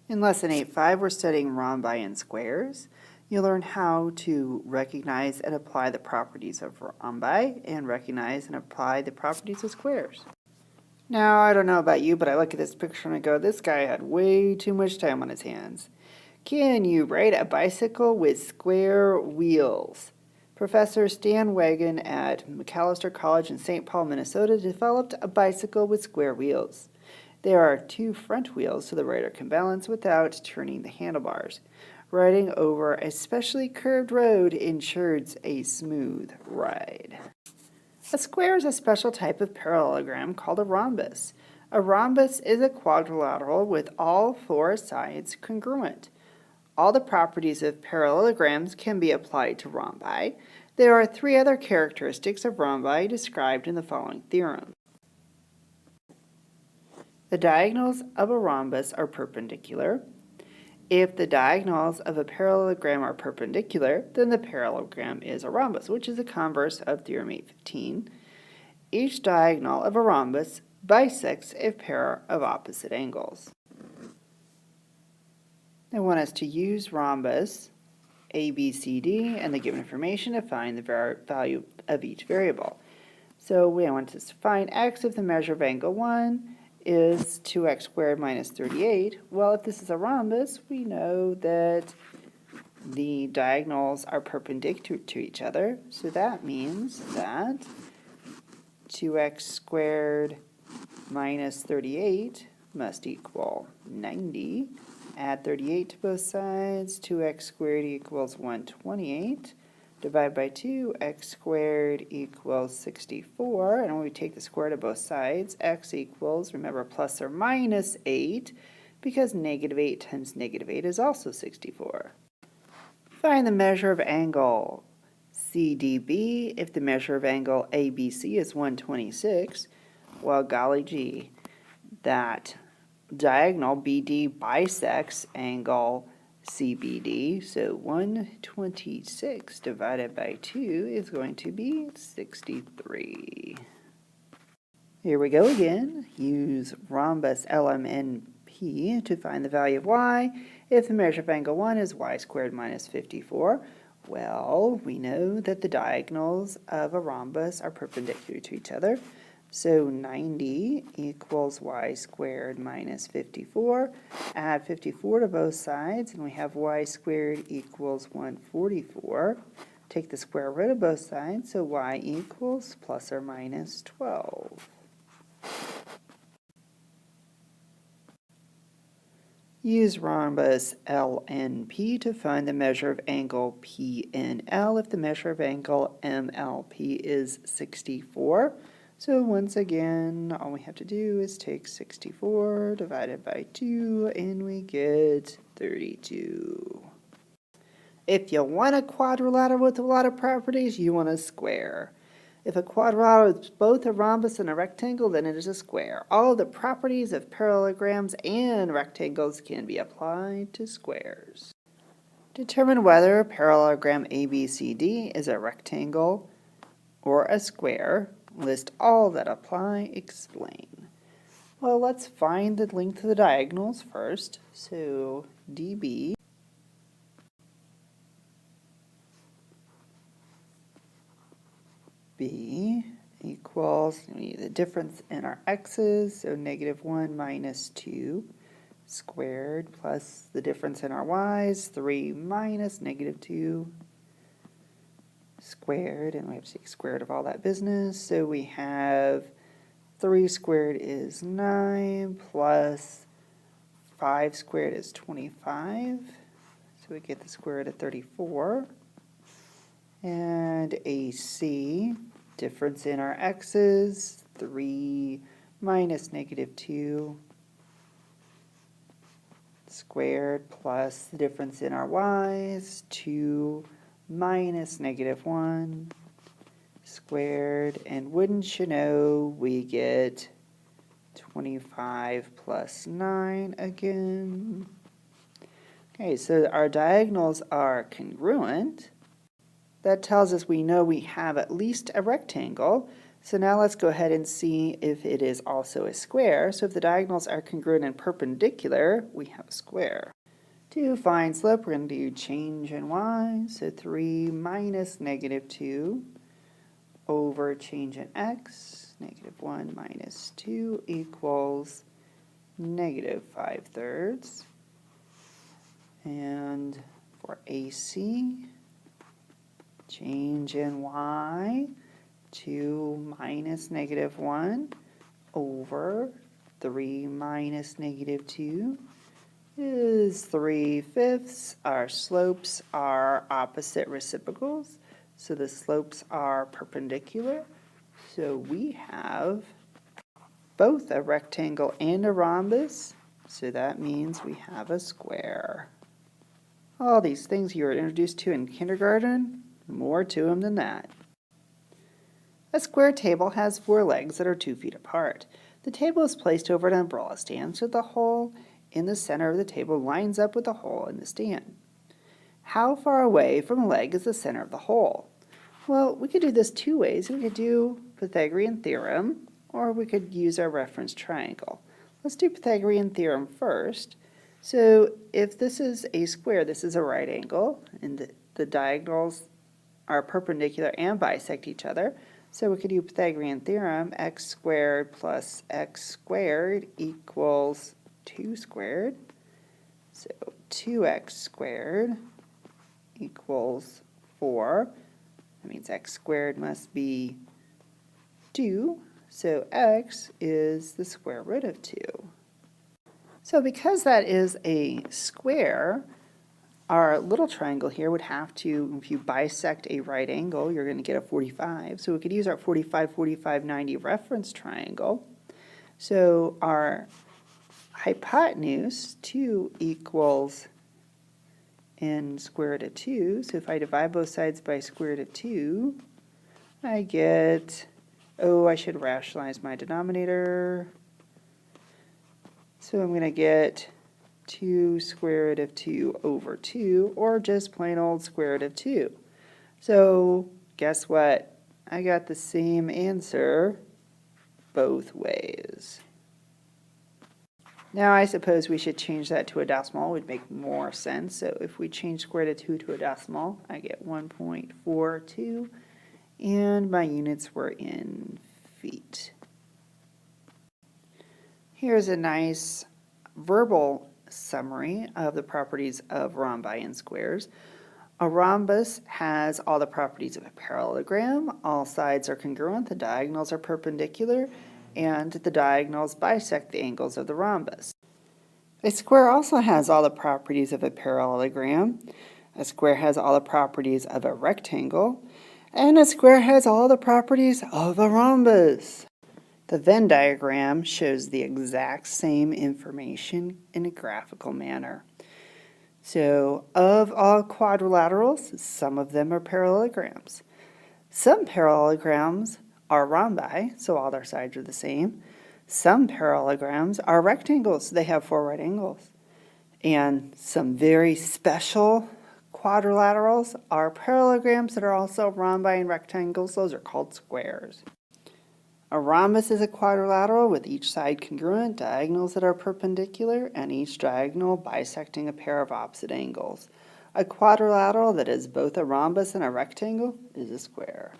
In Lesson 8.5, we're studying rhombi and squares. You'll learn how to recognize and apply the properties of rhombi and recognize and apply the properties of squares. Now, I don't know about you, but I look at this picture and I go, this guy had way too much time on his hands. Can you ride a bicycle with square wheels? Professor Stan Wagon at McAllister College in St. Paul, Minnesota developed a bicycle with square wheels. There are two front wheels so the rider can balance without turning the handlebars. Riding over a specially curved road ensures a smooth ride. A square is a special type of parallelogram called a rhombus. A rhombus is a quadrilateral with all four sides congruent. All the properties of parallelograms can be applied to rhombi. There are three other characteristics of rhombi described in the following theorem. The diagonals of a rhombus are perpendicular. If the diagonals of a parallelogram are perpendicular, then the parallelogram is a rhombus, which is the converse of Theorem 8.15. Each diagonal of a rhombus bisects a pair of opposite angles. They want us to use rhombus A, B, C, D, and the given information to find the value of each variable. So we want to find x if the measure of angle 1 is 2x squared minus 38. Well, if this is a rhombus, we know that the diagonals are perpendicular to each other. So that means that 2x squared minus 38 must equal 90. Add 38 to both sides. 2x squared equals 128. Divide by 2, x squared equals 64. And when we take the square to both sides, x equals, remember, plus or minus 8, because negative 8 times negative 8 is also 64. Find the measure of angle CDB if the measure of angle ABC is 126. Well, golly gee, that diagonal BD bisects angle CBD, so 126 divided by 2 is going to be 63. Here we go again. Use rhombus LMNP to find the value of y if the measure of angle 1 is y squared minus 54. Well, we know that the diagonals of a rhombus are perpendicular to each other. So 90 equals y squared minus 54. Add 54 to both sides, and we have y squared equals 144. Take the square root of both sides, so y equals plus or minus 12. Use rhombus LNP to find the measure of angle PNL if the measure of angle MLP is 64. So once again, all we have to do is take 64 divided by 2, and we get 32. If you want a quadrilateral with a lot of properties, you want a square. If a quadrilateral is both a rhombus and a rectangle, then it is a square. All of the properties of parallelograms and rectangles can be applied to squares. Determine whether parallelogram ABCD is a rectangle or a square. List all that apply, explain. Well, let's find the length of the diagonals first. So DB B equals, we need the difference in our x's, so negative 1 minus 2 squared plus the difference in our y's, 3 minus negative 2 squared, and we have to take square root of all that business. So we have 3 squared is 9 plus 5 squared is 25. So we get the square root of 34. And AC, difference in our x's, 3 minus negative 2 squared plus the difference in our y's, 2 minus negative 1 squared, and wouldn't you know, we get 25 plus 9 again. Okay, so our diagonals are congruent. That tells us we know we have at least a rectangle. So now let's go ahead and see if it is also a square. So if the diagonals are congruent and perpendicular, we have a square. To find slope, we're going to do change in y. So 3 minus negative 2 over change in x. Negative 1 minus 2 equals negative 5/3. And for AC, change in y, 2 minus negative 1 over 3 minus negative 2 is 3/5. Our slopes are opposite reciprocals, so the slopes are perpendicular. So we have both a rectangle and a rhombus, so that means we have a square. All these things you were introduced to in kindergarten, more to them than that. A square table has 4 legs that are 2 feet apart. The table is placed over an umbrella stand, so the hole in the center of the table lines up with the hole in the stand. How far away from a leg is the center of the hole? Well, we could do this 2 ways. We could do Pythagorean theorem, or we could use our reference triangle. Let's do Pythagorean theorem first. So if this is a square, this is a right angle, and the diagonals are perpendicular and bisect each other. So we could do Pythagorean theorem, x squared plus x squared equals 2 squared. So 2x squared equals 4. That means x squared must be 2. So x is the square root of 2. So because that is a square, our little triangle here would have to, if you bisect a right angle, you're going to get a 45. So we could use our 45, 45, 90 reference triangle. So our hypotenuse, 2 equals n square root of 2. So if I divide both sides by square root of 2, I get, I should rationalize my denominator. So I'm going to get 2 square root of 2 over 2, or just plain old square root of 2. So guess what? I got the same answer both ways. Now I suppose we should change that to a decimal. It would make more sense. So if we change square root of 2 to a decimal, I get 1.42, and my units were in feet. Here's a nice verbal summary of the properties of rhombi and squares. A rhombus has all the properties of a parallelogram. All sides are congruent, the diagonals are perpendicular, and the diagonals bisect the angles of the rhombus. A square also has all the properties of a parallelogram. A square has all the properties of a rectangle, and a square has all the properties of a rhombus. The Venn diagram shows the exact same information in a graphical manner. So, of all quadrilaterals, some of them are parallelograms. Some parallelograms are rhombi, so all their sides are the same. Some parallelograms are rectangles, they have 4 right angles. And some very special quadrilaterals are parallelograms that are also rhombi and rectangles. Those are called squares. A rhombus is a quadrilateral with each side congruent, diagonals that are perpendicular, and each diagonal bisecting a pair of opposite angles. A quadrilateral that is both a rhombus and a rectangle is a square.